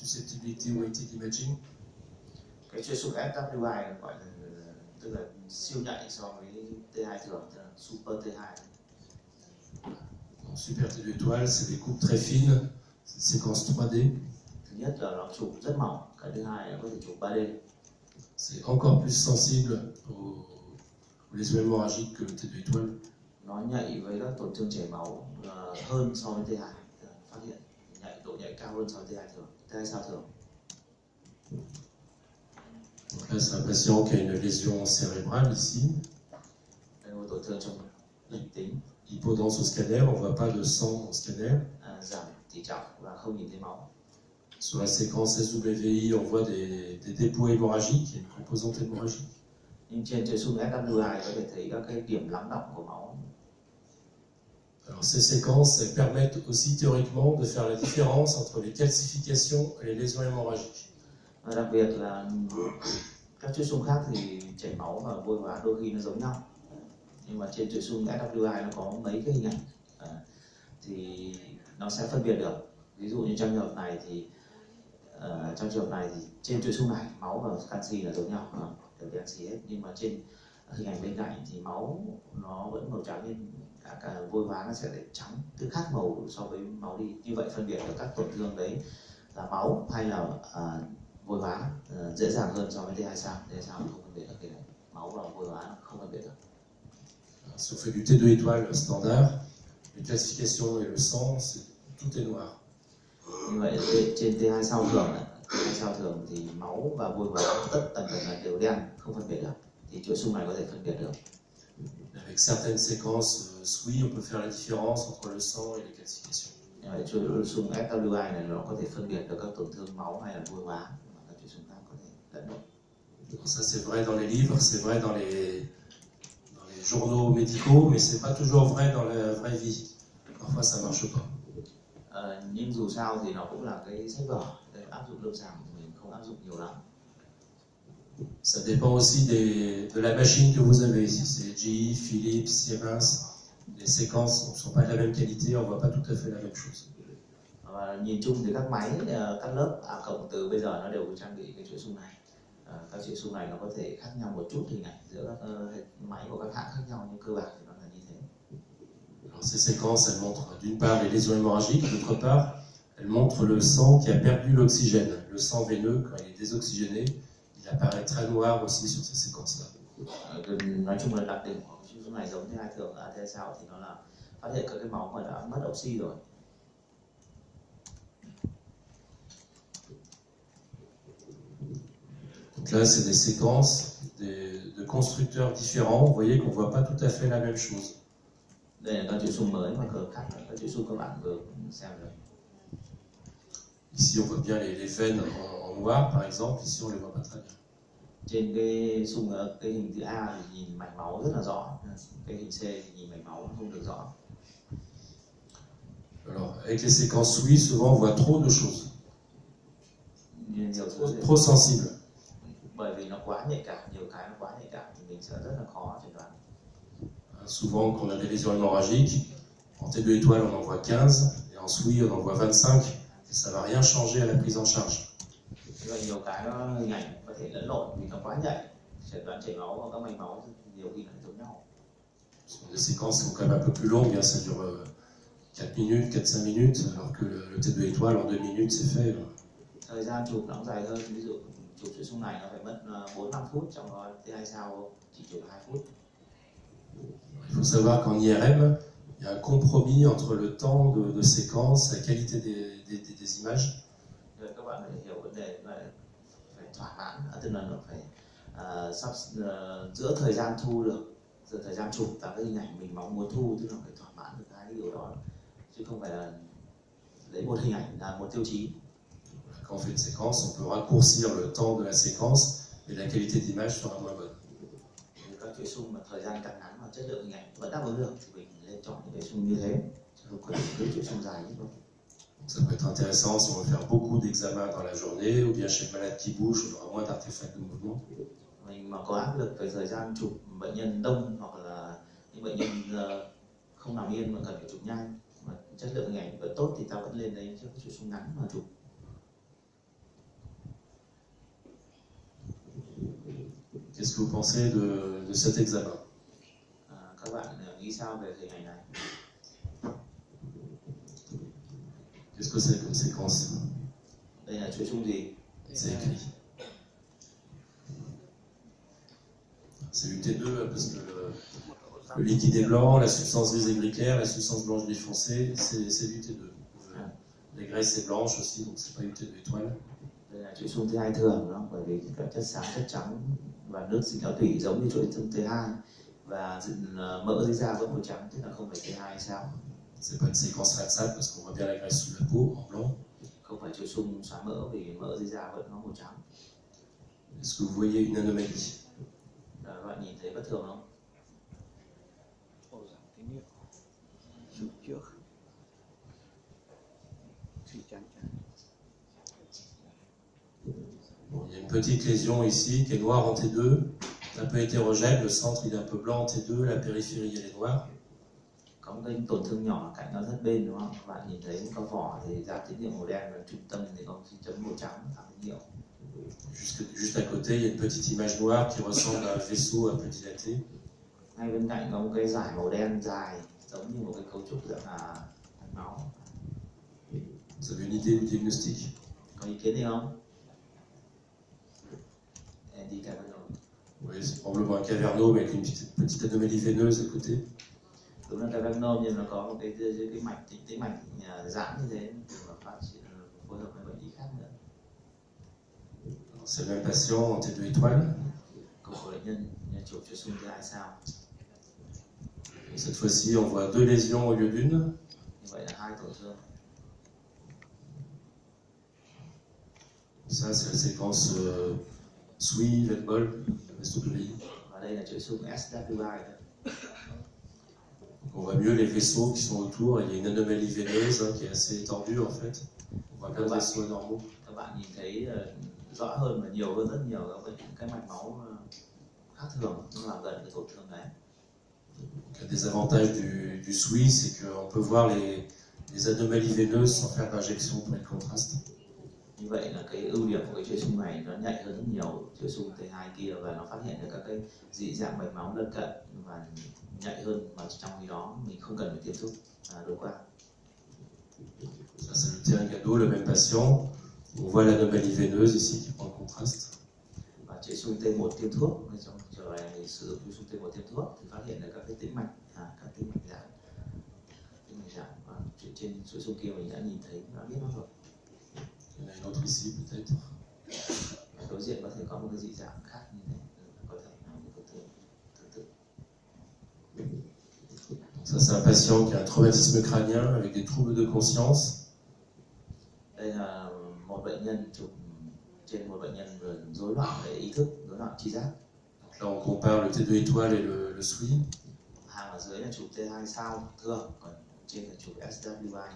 susceptibility weighted imaging. Cái truy xung FWI gọi là tức là siêu nhạy so với T2 thường, tức là super T2. En super T2 étoile, c'est des coupes très fines, c'est séquence 3D. Thứ nhất là nó chụp rất mỏng, cái thứ hai là có thể chụp 3D. C'est encore plus sensible aux lésions hémorragiques que le T2 étoile. Nó nhạy với các tổn thương chảy máu hơn so với T2, phát hiện độ nhạy cao hơn so với T2 thường, T2 sao thường. Donc là, c'est un patient qui a une lésion cérébrale ici. Đây là một tổn thương trong lình tính. Hypodance au scanner, on ne voit pas de sang au scanner. Giảm tỷ trọng và không nhìn thấy máu. Sur la séquence SWI, on voit des dépôts hémorragiques, il y a une composante hémorragique. Nhưng trên truy xung FWI có thể thấy các cái điểm lắng động của máu. Alors ces séquences, elles permettent aussi théoriquement de faire la différence entre les calcifications et les lésions hémorragiques. Và đặc biệt là các truy xung khác thì chảy máu và vôi hóa đôi khi nó giống nhau. Nhưng mà trên truy xung FWI nó có mấy cái hình ảnh thì nó sẽ phân biệt được. Ví dụ như trong trường hợp này thì trên truy xung này máu và canxi là giống nhau, đều canxi hết, nhưng mà trên hình ảnh bên cạnh thì máu nó vẫn màu trắng, nhưng cả vôi hóa nó sẽ lại trắng, tức khác màu so với máu đi. Như vậy phân biệt được các tổn thương đấy là máu hay là vôi hóa dễ dàng hơn so với T2 sao. T2 sao không phân biệt được cái này, máu và vôi hóa không phân biệt được. Si on fait du T2 étoile standard, les calcifications et le sang, tout est noir. Như vậy trên T2 sao thường thì máu và vôi hóa tất tần tật là đều đen, không phân biệt được. Thì chuỗi xung này có thể phân biệt được. Avec certaines séquences SWI, on peut faire la différence entre le sang et les calcifications. Như vậy chuỗi xung FWI này nó có thể phân biệt được các tổn thương máu hay là vôi hóa, mà các chuỗi xung khác có thể lẫn lộn. Ça c'est vrai dans les livres, c'est vrai dans les journaux médicaux, mais c'est pas toujours vrai dans la vraie vie. Parfois ça marche pas. Nhưng dù sao thì nó cũng là cái sách vở để áp dụng lâm sàng thì mình không áp dụng nhiều lắm. Ça dépend aussi de la machine que vous avez. Si c'est GE, Philips, Siemens, les séquences ne sont pas de la même qualité, on voit pas tout à fait la même chose. Và nhìn chung thì các máy các lớp cộng từ bây giờ nó đều có trang bị cái chuỗi xung này. Các chuỗi xung này nó có thể khác nhau một chút hình ảnh giữa các máy của các hãng khác nhau, nhưng cơ bản thì nó là như thế. Alors, ces séquences, elles montrent d'une part les lésions hémorragiques, d'autre part, elles montrent le sang qui a perdu l'oxygène. Le sang veineux, quand il est désoxygéné, il apparaît très noir aussi sur ces séquences-là. Nói chung là đặc điểm của chuỗi xung này giống T2 thường, T2 sao thì nó là phát hiện các cái máu mà đã mất oxy rồi. Donc là, c'est des séquences de constructeurs différents. Vous voyez qu'on ne voit pas tout à fait la même chose. Đây là các chuỗi xung mới mà khác các chuỗi xung các bạn vừa xem được. Ici, on voit bien les veines en noir, par exemple. Ici, on ne les voit pas très bien. Trên cái xung cái hình chữ A thì nhìn mạch máu rất là rõ, cái hình C thì nhìn mạch máu không được rõ. Alors, avec les séquences SWI, souvent on voit trop de choses. Trop sensible. Bởi vì nó quá nhạy cảm, nhiều cái nó quá nhạy cảm thì mình sẽ rất là khó chẩn đoán. Souvent, quand on a des lésions hémorragiques, en T2 étoile, on en voit 15, et en SWI, on en voit 25, et ça ne va rien changer à la prise en charge. Nhiều cái nó hình ảnh có thể lẫn lộn vì nó quá nhạy, chẩn đoán chảy máu và các mạch máu nhiều khi là giống nhau. Ce sont des séquences qui sont quand même un peu plus longues, hein, ça dure 4 minutes, 4-5 minutes, alors que le T2 étoile, en 2 minutes, c'est fait. Thời gian chụp nó dài hơn, ví dụ chụp chuỗi xung này nó phải mất 4-5 phút, trong đó T2 sao chỉ chụp 2 phút. Il faut savoir qu'en IRM, il y a un compromis entre le temps de séquence, la qualité des images. Các bạn phải hiểu vấn đề là phải thỏa mãn, tức là nó phải giữa thời gian thu được, giữa thời gian chụp và cái hình ảnh mình mong muốn thu, tức là phải thỏa mãn được hai cái điều đó, chứ không phải là lấy một hình ảnh là một tiêu chí. Quand on fait une séquence, on peut raccourcir le temps de la séquence et la qualité d'image sera moins bonne. Các chuỗi xung mà thời gian càng ngắn mà chất lượng hình ảnh vẫn đáp ứng được thì mình nên chọn những cái xung như thế, chứ không cần cái chuỗi xung dài như vậy. Ça peut être intéressant si on veut faire beaucoup d'examens dans la journée, ou bien chez le malade qui bouge, on aura moins d'artefacts de mouvement. Mình mà có áp lực về thời gian chụp bệnh nhân đông, hoặc là những bệnh nhân không nằm yên mà cần phải chụp nhanh, mà chất lượng hình ảnh vẫn tốt thì ta vẫn lên đấy chứ chuỗi xung ngắn mà chụp. Qu'est-ce que vous pensez de cet examen? Các bạn nghĩ sao về hình ảnh này? Qu'est-ce que c'est comme séquence? Đây là chuỗi chung gì? C'est écrit. C'est UT2 parce que le liquide est blanc, la substance grise est gris clair, la substance blanche gris foncé, c'est l'UT2. Les graisses c'est blanche aussi, donc c'est pas UT2 étoile. Đây là chuỗi chung T2 thường đó, bởi vì các chất xám, chất trắng và nước sinh béo tủy giống như chuỗi chung T2 và mỡ dưới da vẫn màu trắng, tức là không phải T2 hay sao? C'est pas une séquence FATSAT parce qu'on voit bien la graisse sous la peau en blanc. Không phải chuỗi chung xóa mỡ vì mỡ dưới da vẫn có màu trắng. Est-ce que vous voyez une anomalie? Các bạn nhìn thấy bất thường không? Bon, il y a une petite lésion ici qui est noire en T2, un peu hétérogène, le centre il est un peu blanc en T2, la périphérie elle est noire. Có một cái tổn thương nhỏ cạnh nó rất bên đúng không? Các bạn nhìn thấy có vỏ thì ra tín hiệu màu đen và trung tâm thì có chấm màu trắng tạo tín hiệu. Juste à côté, il y a une petite image noire qui ressemble à un vaisseau un peu dilaté. Ngay bên cạnh có một cái dải màu đen dài giống như một cái cấu trúc dạng là mạch máu. Vous avez une idée du diagnostic? Có ý kiến gì không? Andy Cavano. Oui, c'est probablement un caverno mais avec une petite anomalie veineuse à côté. Đúng là Cavano nhưng nó có một cái mạch tĩnh mạch giãn như thế và phát triển phối hợp với bệnh lý khác nữa. C'est le même patient en T2 étoile. Cùng bệnh nhân chụp chuỗi chung T2 sao. Cette fois-ci, on voit deux lésions au lieu d'une. Như vậy là hai tổn thương. Ça, c'est la séquence SWI, Vetbol, Vestoplay. Và đây là chuỗi chung SWI. On voit mieux les vaisseaux qui sont autour. Il y a une anomalie veineuse qui est assez étendue en fait. On voit plein de vaisseaux normaux. Các bạn nhìn thấy rõ hơn và nhiều hơn rất nhiều cái mạch máu khác thường nó làm gần cái tổn thương đấy. Un des avantages du SWI, c'est qu'on peut voir les anomalies veineuses sans faire d'injection pour le contraste. Như vậy là cái ưu điểm của cái chuỗi chung này nó nhạy hơn rất nhiều chuỗi chung T2 kia và nó phát hiện được các cái dị dạng mạch máu lân cận và nhạy hơn, mà trong khi đó mình không cần phải tiếp xúc đối qua. Ça c'est le terrain cadeau, le même patient. On voit l'anomalie veineuse ici qui prend le contraste. Và chuỗi chung T1 tiêm thuốc, trong trường hợp này sử dụng chuỗi chung T1 tiêm thuốc thì phát hiện được các cái tĩnh mạch, các tĩnh mạch giãn. Và trên chuỗi chung kia mình đã nhìn thấy, đã biết nó rồi. Il y en a une autre ici peut-être. Đối diện có thể có một cái dị dạng khác như thế, có thể là một cái tương tự. Donc ça c'est un patient qui a un traumatisme crânien avec des troubles de conscience. Đây là một bệnh nhân chụp trên một bệnh nhân rối loạn về ý thức, rối loạn tri giác. Donc là on compare le T2 étoile et le SWI. Hàng ở dưới là chụp T2 sao thường, còn trên là chụp SWI.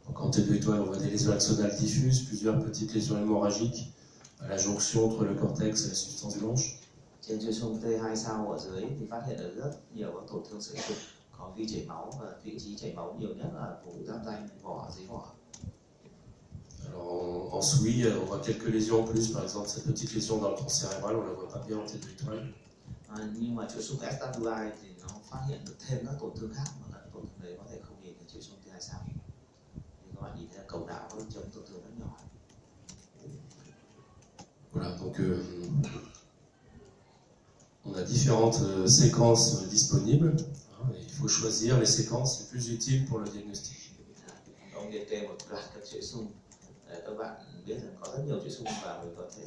Donc en T2 étoile, on voit des lésions axonales diffuses, plusieurs petites lésions hémorragiques à la jonction entre le cortex et la substance blanche. Trên chuỗi chung T2 sao ở dưới thì phát hiện được rất nhiều các tổn thương sợi trục, có vi chảy máu và vị trí chảy máu nhiều nhất là vùng giáp ranh, vỏ dưới vỏ. Alors en SWI, on voit quelques lésions en plus, par exemple cette petite lésion dans le tronc cérébral, on la voit pas bien en T2 étoile. Nhưng mà chuỗi chung SWI thì nó phát hiện được thêm các tổn thương khác mà các tổn thương đấy có thể không nhìn thấy chuỗi chung T2 sao. Thì các bạn nhìn thấy là cầu não có chấm tổn thương rất nhỏ. Voilà, donc on a différentes séquences disponibles. Il faut choisir les séquences les plus utiles pour le diagnostic. Ông liệt kê một loạt các chuỗi chung để các bạn biết rằng có rất nhiều chuỗi chung và mình có thể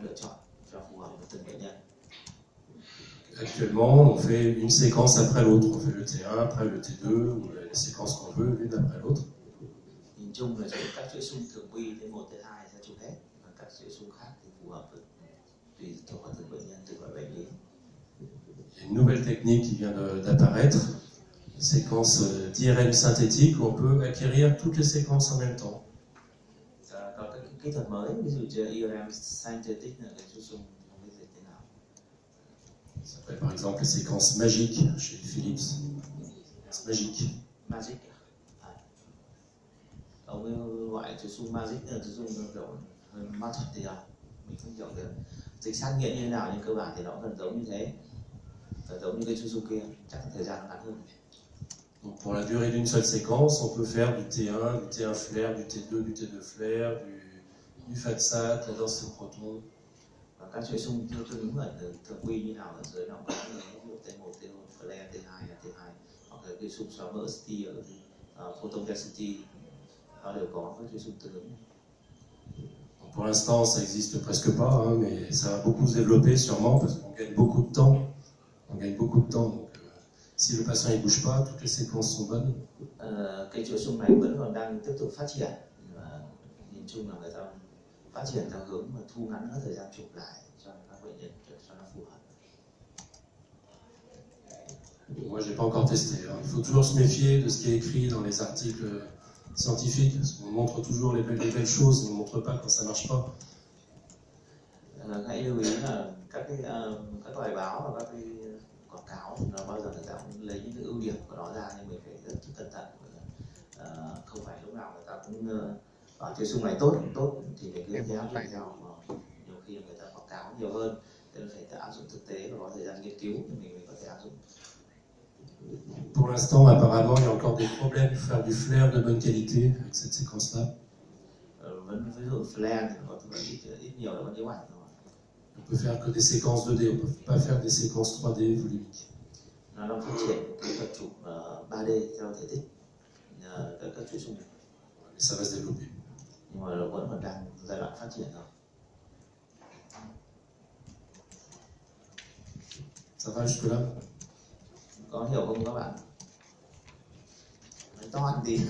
lựa chọn cho phù hợp với từng bệnh nhân. Actuellement, on fait une séquence après l'autre. On fait le T1, après le T2, ou les séquences qu'on veut, l'une après l'autre. Nhìn chung là các chuỗi chung thường quy T1, T2 sẽ chụp hết, và các chuỗi chung khác thì phù hợp với tùy thuộc vào từng bệnh nhân, tùy vào bệnh lý. Il y a une nouvelle technique qui vient d'apparaître, une séquence d'IRM synthétique où on peut acquérir toutes les séquences en même temps. Có các kỹ thuật mới, ví dụ như IRM synthetic là cái chuỗi chung không biết dịch thế nào. Ça s'appelle par exemple les séquences magiques chez Philips. C'est magique. Magic. Ông ấy gọi chuỗi chung magic là chuỗi chung kiểu hơi ma thuật thì à? mình không hiểu được dịch sát nghiện như thế nào, nhưng cơ bản thì nó gần giống như thế, gần giống như cái chuông kia, chắc thời gian nó ngắn hơn. Donc pour la durée d'une seule séquence, on peut faire du T1, du T1 flair, du T2, du T2 flair, du FATSAT, la danse au proton. Và các chuỗi xung tương ứng ở thường quy như nào ở dưới nó có ví dụ T1, T1 flare, T2 là T2, hoặc là cái xung xóa mỡ ST ở photon density, nó đều có các chuỗi xung tương ứng. Pour l'instant, ça n'existe presque pas, hein, mais ça va beaucoup se développer sûrement parce qu'on gagne beaucoup de temps. On gagne beaucoup de temps, donc si le patient ne bouge pas, toutes les séquences sont bonnes. Cái chuỗi xung này vẫn còn đang tiếp tục phát triển, và nhìn chung là người ta phát triển theo hướng mà thu ngắn các thời gian chụp lại cho các bệnh nhân cho nó phù hợp. Moi, j'ai pas encore testé. Hein. Il faut toujours se méfier de ce qui est écrit dans les articles scientifiques, parce qu'on montre toujours les belles choses, on ne montre pas quand ça marche pas. Hãy lưu ý là các bài báo và các cái quảng cáo thì nó bao giờ người ta cũng lấy những cái ưu điểm của nó ra, nhưng mình phải rất cẩn thận. Không phải lúc nào người ta cũng bảo chuỗi xung này tốt thì mình cứ áp dụng theo, nhiều khi người ta quảng cáo nhiều hơn, nên phải áp dụng thực tế và có thời gian nghiên cứu thì mình có thể áp dụng. Pour l'instant, apparemment, il y a encore des problèmes pour faire du flair de bonne qualité avec cette séquence-là. Ví dụ flare thì có ít nhiều là có nhiễu ảnh thôi. On peut faire que des séquences 2D, on ne peut pas faire des séquences 3D volumiques. Nó đang phát triển kỹ thuật chụp 3D theo thể tích các chuỗi xung này. Ça va se développer. Nhưng mà nó vẫn còn đang giai đoạn phát triển thôi. Ça va jusque là? Có hiểu không các bạn? Nói to tí.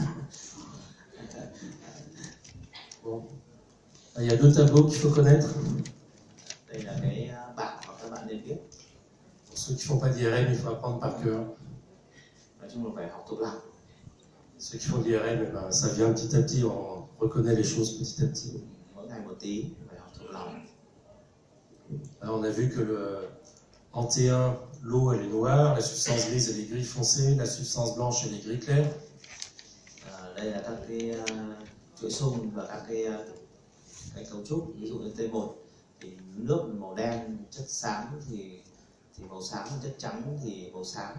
Bon. Il y a deux tableaux qu'il faut connaître. Đây là cái bảng mà các bạn nên biết. Pour ceux qui ne font pas d'IRM, il faut apprendre par cœur. Nói chung là phải học thuộc lòng. Ceux qui font de l'IRM, eh ben, ça vient petit à petit, on reconnaît les choses petit à petit. Mỗi ngày một tí, phải học thuộc lòng. Là, on a vu que en T1, l'eau elle est noire, la substance grise elle est gris foncé, la substance blanche elle est gris clair. Đây là các cái chuỗi xung và các cái cấu trúc, ví dụ như T1 thì nước màu đen, chất xám thì màu xám, chất trắng thì màu xám,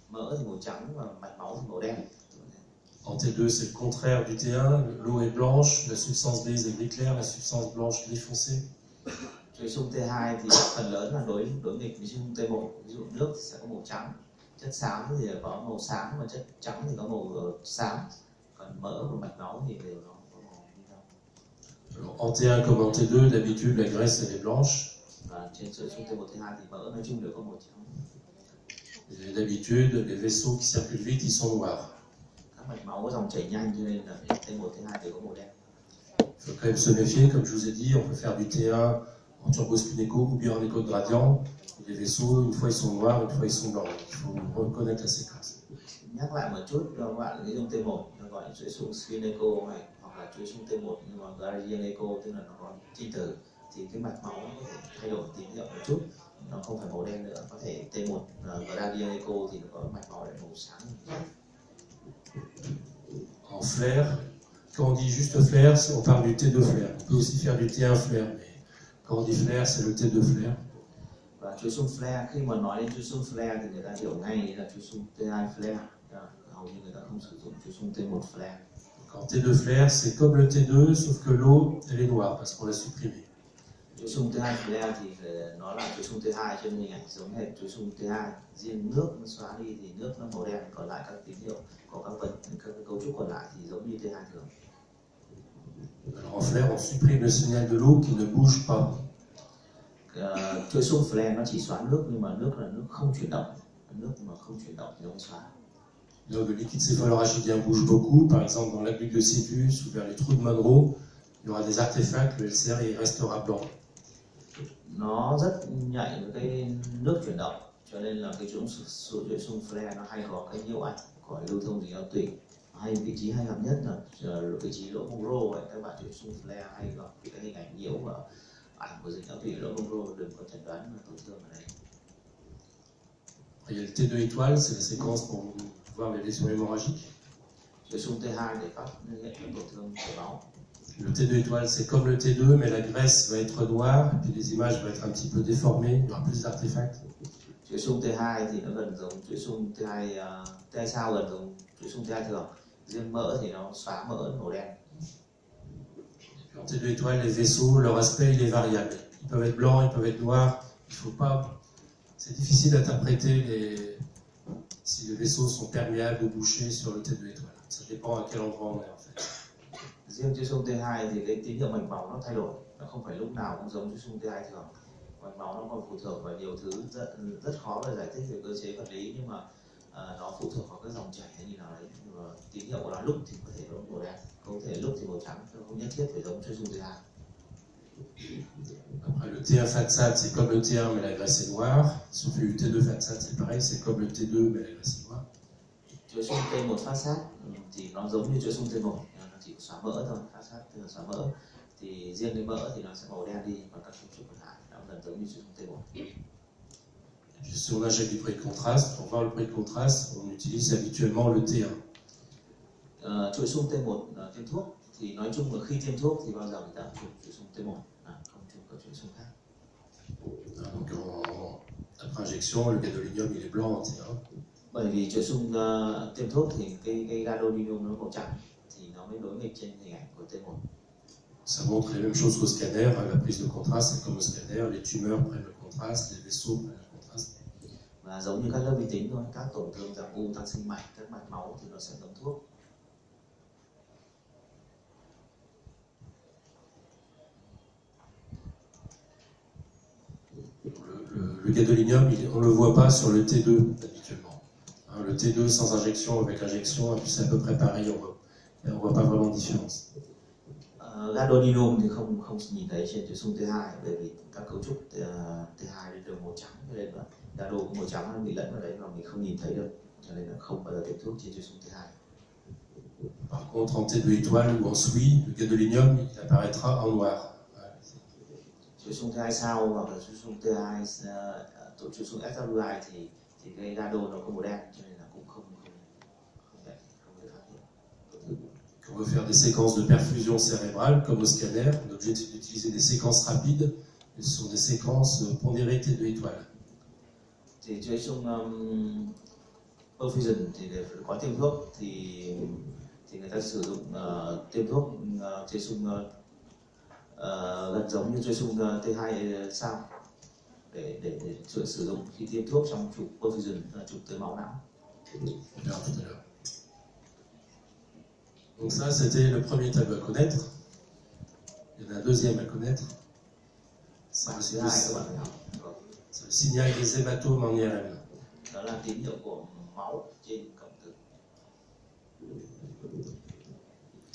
mỡ thì màu trắng và mạch máu thì màu đen. En T2 c'est le contraire du T1, l'eau est blanche, la substance grise est gris clair, la substance blanche gris foncé. Chuỗi xung T2 thì phần lớn là đối nghịch với xung T1, ví dụ nước thì sẽ có màu trắng, chất xám thì có màu xám và chất trắng thì có màu xám, còn mỡ và mạch máu thì đều có màu như nhau. Alors, en T1 comme en T2, d'habitude la graisse elle est blanche. Và trên chuỗi xung T1 T2 thì mỡ nói chung đều có màu trắng. Et d'habitude les vaisseaux qui circulent vite ils sont noirs. Các mạch máu có dòng chảy nhanh cho nên là T1 T2 đều có màu đen. Il faut quand même se méfier, comme je vous ai dit, on peut faire du T1 en turbospin-écho ou bien en écho de gradient. Les vaisseaux, une fois ils sont noirs, une fois ils sont blancs. Il faut reconnaître la séquence. Nhắc lại một chút cho các bạn, cái dung T1 nó gọi là chuỗi xung spin echo này, hoặc là chuỗi xung T1 nhưng mà gradient echo tức là nó có chi tử, thì cái mạch máu nó có thể thay đổi tín hiệu một chút, nó không phải màu đen nữa, có thể T1 gradient echo thì nó có mạch máu lại màu sáng. En flair, quand on dit juste flair, on parle du T2 flair. On peut aussi faire du T1 flair, mais quand on dit flair, c'est le T2 flair. Và chuỗi xung flare, khi mà nói đến chuỗi xung flare thì người ta hiểu ngay là chuỗi xung T2 flare. Hầu như người ta không sử dụng chuỗi xung T1 flare. En T2 flair, c'est comme le T2, sauf que l'eau, elle est noire, parce qu'on l'a supprimée. Chuỗi xung T2 flare thì nó là chuỗi xung T2 trên hình ảnh giống hệt chuỗi xung T2. Riêng nước nó xóa đi thì nước nó màu đen, còn lại các tín hiệu của các vật, các cấu trúc còn lại thì giống như T2 thường. Alors en flair, on supprime le signal de l'eau qui ne bouge pas. Chuỗi xung flare nó chỉ xóa nước, nhưng mà nước là nước không chuyển động, nước mà không chuyển động thì nó không xóa. Là où le liquide céphalorachidien bouge beaucoup, par exemple dans l'aqueduc de Céphus ou vers les trous de Monroe, il y aura des artefacts, le LCR il restera blanc. Nó rất nhạy với cái nước chuyển động, cho nên là cái chuỗi xung flare nó hay có cái nhiễu ảnh của lưu thông dính tụy. Hay vị trí hay gặp nhất là vị trí lỗ Monroe ấy, các bạn chuỗi xung flare hay gặp cái hình ảnh nhiễu và ảnh của dính tụy lỗ Monroe, đừng có chẩn đoán là tổn thương ở đây. Il y a le T2 étoile, c'est la séquence pour voir les lésions hémorragiques. Chuỗi xung T2 để phát hiện tổn thương chảy máu. Le T2 étoile, c'est comme le T2, mais la graisse va être noire, et puis les images vont être un petit peu déformées, il y aura plus d'artefacts. Chuỗi xung T2 thì nó gần giống chuỗi xung T2 T2 sao gần giống chuỗi xung T2 thường. Riêng mỡ thì nó xóa mỡ màu đen. En T2 étoile, les vaisseaux, leur aspect il est variable. Ils peuvent être blancs, ils peuvent être noirs. Il faut pas. C'est difficile d'interpréter si les vaisseaux sont perméables ou bouchés sur le T2 étoile. Ça dépend à quel endroit on est en fait. Riêng chuỗi xung T2 thì cái tín hiệu mạch máu nó thay đổi, nó không phải lúc nào cũng giống chuỗi xung T2 thường. Mạch máu nó còn phụ thuộc vào nhiều thứ rất khó để giải thích về cơ chế vật lý, nhưng mà nó phụ thuộc vào cái dòng chảy hay như nào đấy. Nhưng mà tín hiệu của nó lúc thì có thể nó màu đen, có thể lúc thì màu trắng, không nhất thiết phải giống chuỗi xung T2. Après, le T1 Fatsat, c'est comme le T1, mais la graisse est noire. Sauf que le T2 Fatsat, c'est pareil, c'est comme le T2, mais la graisse est noire. Chuỗi xung T1 phát sát thì nó giống như chuỗi xung T1, nó chỉ xóa mỡ thôi, phát sát tức là xóa mỡ. Thì riêng cái mỡ thì nó sẽ màu đen đi, còn các cấu trúc còn lại nó gần giống như chuỗi xung T1. Si on injecte du prix de contraste, pour voir le prix de contraste, on utilise habituellement le T1. Chuỗi xung T1 tiêm thuốc thì nói chung là khi tiêm thuốc thì bao giờ người ta chụp chuỗi xung T1, không chụp các chuỗi xung khác. Donc après injection, le gadolinium il est blanc en T1. Bởi vì chuỗi xung tiêm thuốc thì cái gadolinium nó màu trắng thì nó mới đối nghịch trên hình ảnh của T1. Ça montre les mêmes choses qu'au scanner. La prise de contraste, c'est comme au scanner. Les tumeurs prennent le contraste, les vaisseaux prennent le contraste. Và giống như các lớp vi tính thôi, các tổn thương dạng u tăng sinh mạch, các mạch máu thì nó sẽ ngấm thuốc. Le gadolinium, on ne le voit pas sur le T2 habituellement. Le T2 sans injection, avec injection, c'est à peu près pareil, on ne voit pas vraiment de différence. Gadolinium thì không nhìn thấy trên chuỗi xung T2, bởi vì các cấu trúc T2 đều màu trắng, cho nên là gado màu trắng nó bị lẫn vào đấy mà mình không nhìn thấy được, cho nên là không bao giờ tiêm thuốc trên chuỗi xung T2. Par contre, en T2 étoile ou en SWI, le gadolinium il apparaîtra en noir. Chuỗi xung T2 sao hoặc là chuỗi xung T2 chuỗi xung SWI thì cái gado nó có màu đen, cho nên là cũng không thể phát hiện. Quand on veut faire des séquences de perfusion cérébrale, comme au scanner, on est obligé d'utiliser des séquences rapides. Ce sont des séquences pondérées T2 étoile. Thì chuỗi xung perfusion thì để có tiêm thuốc thì người ta sử dụng tiêm thuốc chuỗi xung gần giống như chuỗi xung T2 sao để sử dụng khi tiêm thuốc trong chụp perfusion, chụp tới máu não. Donc ça, c'était le premier tableau à connaître. Il y en a un deuxième à connaître. C'est le signal des hématomes en IRM. Đó là tín hiệu của máu trên cộng tử.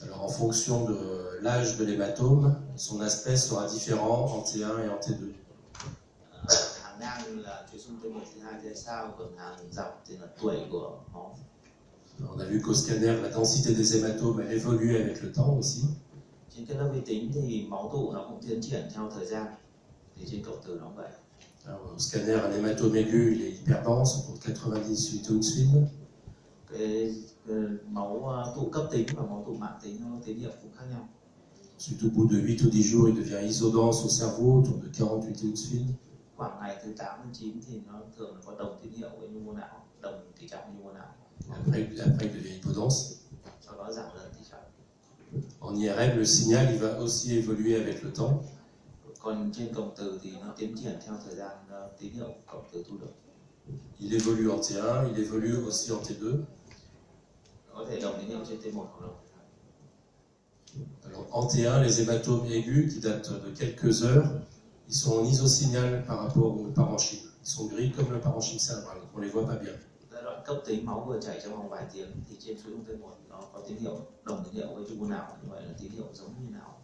Alors en fonction de l'âge de l'hématome, son aspect sera différent en T1 et en T2. Hàng ngang là chuỗi xung T1, T2, T sao, còn hàng dọc thì là tuổi của máu. On a vu qu'au scanner, la densité des hématomes elle évolue avec le temps aussi. Trên cái lớp vi tính thì máu tụ nó cũng tiến triển theo thời gian. Thì trên cộng tử nó cũng vậy. Alors, au scanner, un hématome aigu il est hyper dense, pour 98 Hounsfield. Cái máu tụ cấp tính và máu tụ mãn tính nó tín hiệu cũng khác nhau. Ensuite, au bout de 8 ou 10 jours, il devient isodense au cerveau, autour de 48 Hounsfield. Khoảng ngày thứ 8 đến 9 thì nó thường có đồng tín hiệu với nhu mô não, đồng tỷ trọng nhu mô não. Après, il devient hypodense. Sau đó giảm dần tỷ trọng. En IRM, le signal il va aussi évoluer avec le temps. Còn trên cộng tử thì nó tiến triển theo thời gian tín hiệu cộng tử thu được. Il évolue en T1, il évolue aussi en T2. Có thể đồng tín hiệu trên T1 hoặc đồng. Alors, en T1, les hématomes aigus qui datent de quelques heures, ils sont en isosignal par rapport au parenchyme. Ils sont gris comme le parenchyme cérébral, donc on ne les voit pas bien. Giai đoạn cấp tính máu vừa chảy trong vòng vài tiếng thì trên chuỗi xung T1 nó có tín hiệu đồng tín hiệu với nhu mô não, như vậy là tín hiệu giống như não.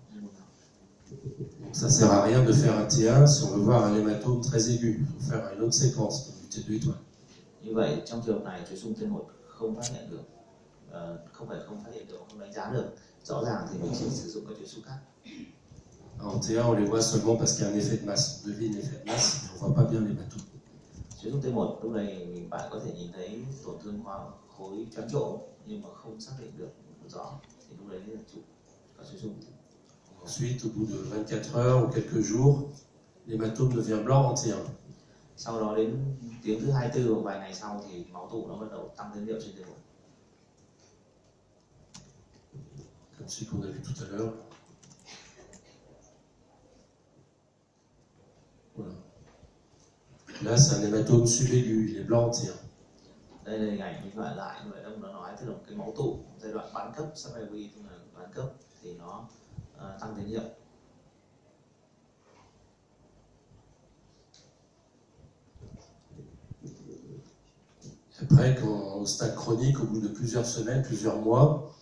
Donc ça sert à rien de faire un T1 si on veut voir un hématome très aigu. Il faut faire une autre séquence, comme du T2 étoile. Như vậy trong trường hợp này chuỗi xung T1 không phát hiện được, không phải không phát hiện được, không đánh giá được. Rõ ràng thì mình sẽ sử dụng các chuỗi xung khác. En T1, on les voit seulement parce qu'il y a un effet de masse. On devine l'effet de masse, mais on ne voit pas bien l'hématome. Chuỗi xung T1 lúc này bạn có thể nhìn thấy tổn thương khối choáng trộn nhưng mà không xác định được rõ, thì lúc đấy là chụp các chuỗi xung. Ensuite, au bout de 24 heures ou quelques jours, l'hématome devient blanc en T1. Sau đó đến tiếng thứ 24 hoặc vài ngày sau thì máu tụ nó bắt đầu tăng tín hiệu trên T1. Comme celui qu'on a vu tout à l'heure. Voilà. Là, c'est un hématome subaigu, il est blanc en T1. Đây là hình ảnh minh họa lại như vậy đó, nó nói tức là cái máu tụ giai đoạn bán cấp, sub-IV tức là bán cấp thì nó tăng tín hiệu. Après, au stade chronique, au bout de plusieurs semaines, plusieurs mois,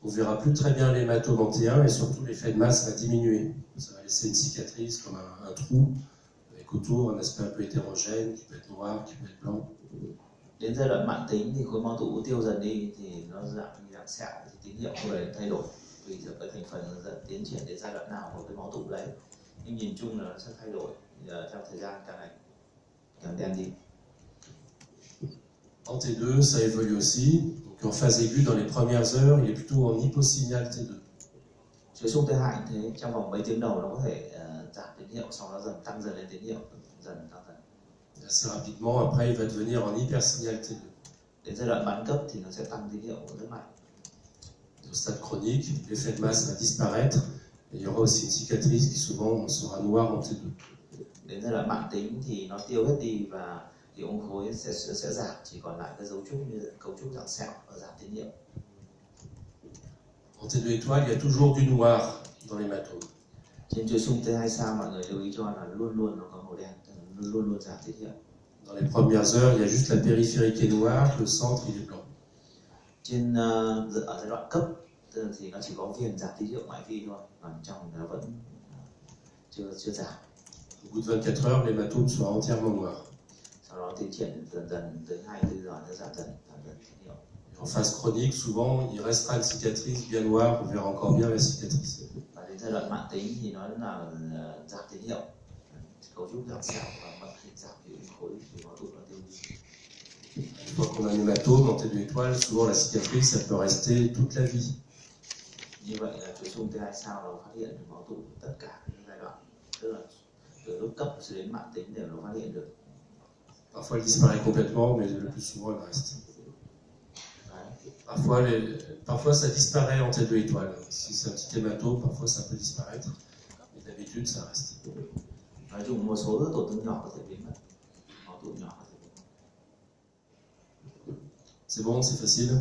on ne verra plus très bien l'hématome en T1 et surtout l'effet de masse va diminuer. Ça va laisser une cicatrice comme un trou avec autour un aspect un peu hétérogène qui peut être noir, qui peut être blanc. Đến giai đoạn mãn tính thì khối máu tụ tiêu dần đi thì nó dạng sẹo thì tín hiệu có thể thay đổi tùy theo cái thành phần tiến triển đến giai đoạn nào của cái máu tụ đấy. Nhưng nhìn chung là nó sẽ thay đổi theo thời gian càng đen đi. En T2, ça évolue aussi. Donc en phase aiguë, dans les premières heures, il est plutôt en hyposignal T2. Chuỗi xung T2 cũng thế, trong vòng mấy tiếng đầu nó có thể giảm tín hiệu, sau đó dần tăng dần lên tín hiệu, tăng dần. Assez rapidement, après, il va devenir en hypersignal T2. Đến giai đoạn bán cấp thì nó sẽ tăng tín hiệu rất mạnh. Au stade chronique, l'effet de masse va disparaître et il y aura aussi une cicatrice qui souvent sera noire en T2. Đến giai đoạn mãn tính thì nó tiêu hết đi và hiệu ứng khối sẽ giảm, chỉ còn lại cái dấu trúc như cấu trúc dạng sẹo và giảm tín hiệu. En T2 étoile, il y a toujours du noir dans l'hématome. Trên chuỗi xung T2 sao mọi người lưu ý cho là luôn nó có màu đen, luôn giảm tín hiệu. Dans les premières heures, il y a juste la périphérique qui est noire, le centre il est blanc. Trên ở giai đoạn cấp thì nó chỉ có viền giảm tín hiệu ngoại vi thôi, còn trong nó vẫn chưa giảm. Au bout de 24 heures, l'hématome sera entièrement noir. Sau đó tiến triển dần tới 24 giờ nó giảm dần tín hiệu. En phase chronique, souvent, il restera une cicatrice bien noire, on verra encore bien la cicatrice. Và đến giai đoạn mãn tính thì nó là giảm tín hiệu, cấu trúc giảm sẹo và mật hình giảm hiệu ứng khối thì máu tụ nó tiêu đi. Une fois qu'on a un hématome en T2 étoile, souvent la cicatrice, elle peut rester toute la vie. Như vậy là chuỗi xung T2 sao nó phát hiện được máu tụ tất cả những giai đoạn, tức là từ lúc cấp cho đến mãn tính đều nó phát hiện được. Parfois elle disparaît complètement, mais le plus souvent elle reste. Parfois ça disparaît en T2 étoile. Si c'est un petit hématome, parfois ça peut disparaître, mais d'habitude ça reste. Nói chung một số tổn thương nhỏ có thể biến mất, máu tụ nhỏ có thể biến mất. C'est bon, c'est facile.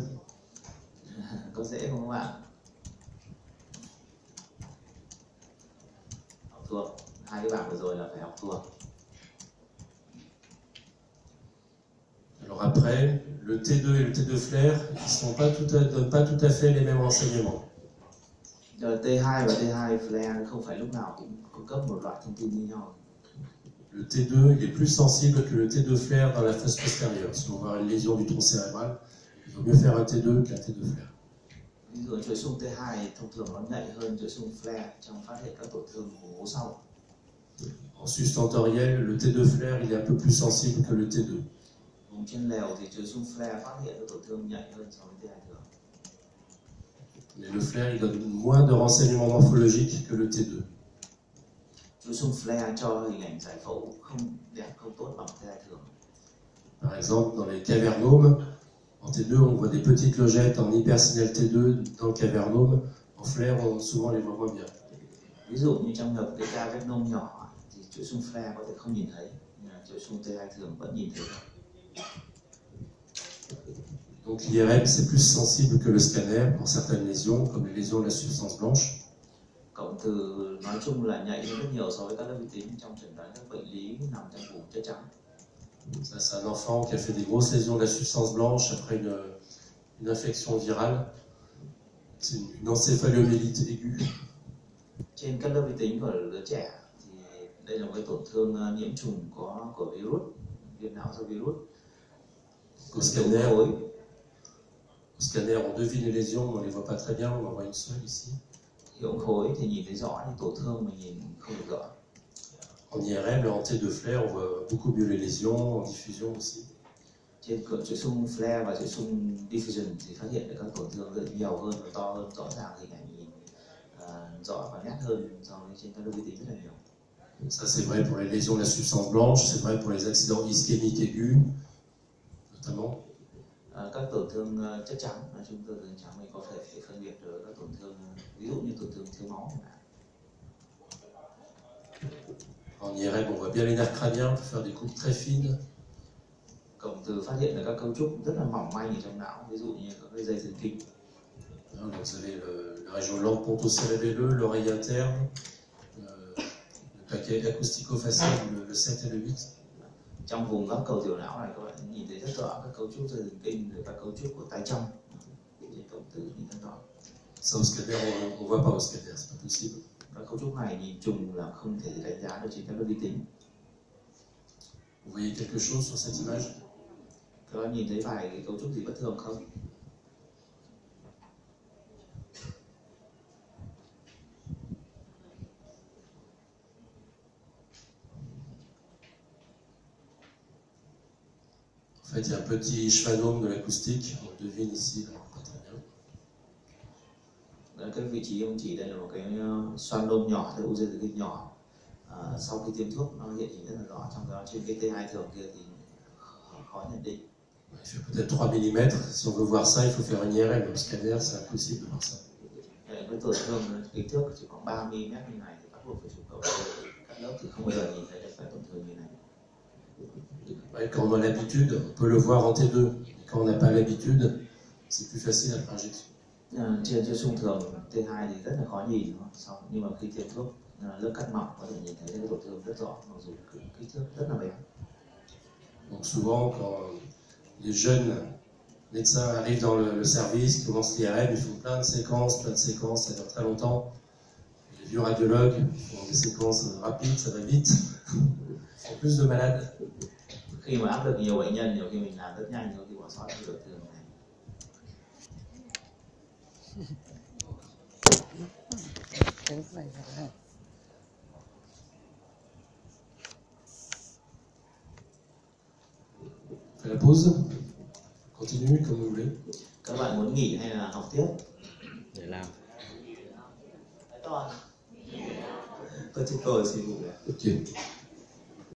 Có dễ không các bạn? Học thuộc, hai cái bảng vừa rồi là phải học thuộc. Alors après, le T2 et le T2 flair, ils ne donnent pas tout à fait les mêmes renseignements. T2 và T2 flare không phải lúc nào cũng cung cấp một loại thông tin như nhau. Le T2 il est plus sensible que le T2 flair dans la phase postérieure. Si on voit une lésion du tronc cérébral, il vaut mieux faire un T2 qu'un T2 flair. Ví dụ chuỗi xung T2 thông thường nó nhạy hơn chuỗi xung flare trong phát hiện các tổn thương vùng hố sau. En sustentoriel, le T2 flair il est un peu plus sensible que le T2. Vùng trên lèo thì chuỗi xung flare phát hiện các tổn thương nhạy hơn so với T2 thường. Mais le flair il donne moins de renseignements morphologiques que le T2. Chuỗi xung flare cho hình ảnh giải phẫu không đẹp, không tốt bằng T2 thường. Par exemple, dans les cavernomes, en T2 on voit des petites logettes en hypersignal T2 dans le cavernome. En flair, on souvent les voit moins bien. Ví dụ như trong hợp cái cavernome nhỏ thì chuỗi xung flare có thể không nhìn thấy, nhưng chuỗi xung T2 thường vẫn nhìn thấy. Donc l'IRM c'est plus sensible que le scanner pour certaines lésions, comme les lésions de la substance blanche. Cộng từ nói chung là nhạy hơn rất nhiều so với các lớp vi tính trong chẩn đoán các bệnh lý nằm trong vùng chất trắng. Ça, c'est un enfant qui a fait des grosses lésions de la substance blanche après une infection virale. C'est une encéphalomyélite aiguë. Trên các lớp vi tính của đứa trẻ thì đây là một cái tổn thương nhiễm trùng của virus, viêm não do virus. Au scanner, on devine les lésions, mais on les voit pas très bien, on en voit une seule ici. Hiệu ứng khối thì nhìn thấy rõ nhưng tổn thương mình nhìn không được rõ. En IRM, là en T2 flair, on voit beaucoup mieux les lésions, en diffusion aussi. Trên chuỗi xung flare và chuỗi xung diffusion thì phát hiện được các tổn thương rất nhiều hơn và to hơn, rõ ràng hình ảnh nhìn rõ và nét hơn so với trên các vi tính rất là nhiều. Donc ça c'est vrai pour les lésions de la substance blanche, c'est vrai pour les accidents ischémiques aigus, notamment. Các tổn thương chất trắng, chúng tôi tổn thương trắng mình có thể phân biệt được các tổn thương ví dụ như tổn thương thiếu máu. En IRM, on voit bien les nerfs crâniens, on peut faire des coupes très fines. Cộng từ phát hiện được các cấu trúc rất là mỏng manh ở trong não, ví dụ như các cái dây thần kinh. Donc vous avez la région lampe ponto-cérébelleux, l'oreille interne, le paquet acoustico-facial, le 7 et le 8. Trong vùng góc cầu tiểu não này các bạn nhìn thấy rất rõ các cấu trúc dây thần kinh, rồi các cấu trúc của tay trong. Cộng từ nhìn rất rõ. Ça au scanner, on voit pas au scanner, c'est pas possible. Các cấu trúc này nhìn chung là không thể đánh giá được trên các vi tính. Vous voyez quelque chose sur cette image? Các bạn nhìn thấy vài cái cấu trúc gì bất thường không? En fait, il y a un petit schwannome de l'acoustique, on le devine ici, là, pas très bien. Cái vị trí ông chỉ đây là một cái xoan đôm nhỏ, cái u dây thần kinh nhỏ. Sau khi tiêm thuốc nó hiện hình rất là rõ, trong đó trên cái T2 thường kia thì khó nhận định. Il fait peut-être 3 mm. Si on veut voir ça, il faut faire une IRM. Au scanner, c'est impossible de voir ça. Với tổn thương kích thước chỉ khoảng 3 mm như này thì bắt buộc phải chụp cầu cắt lớp thì không bao giờ nhìn thấy được cái tổn thương như này. Ouais, quand on a l'habitude, on peut le voir en T2. Et quand on n'a pas l'habitude, c'est plus facile après injection. Trên xung thường T2 thì rất là khó nhìn, nhưng mà khi tiêm thuốc lớp cắt mỏng có thể nhìn thấy cái tổn thương rất rõ, mặc dù kích thước rất là bé. Donc souvent, quand les jeunes médecins arrivent dans le service, commencent l'IRM, ils font plein de séquences, ça dure très longtemps. Les vieux radiologues font des séquences rapides, ça va vite. Ils font plus de malades. Khi mà áp lực nhiều bệnh nhân, nhiều khi mình làm rất nhanh, nhiều khi bỏ sót cái tổn thương này. Fait la pause. Continue comme vous voulez. Các bạn muốn nghỉ hay là học tiếp? Để làm. Tôi xin ngủ. Ok.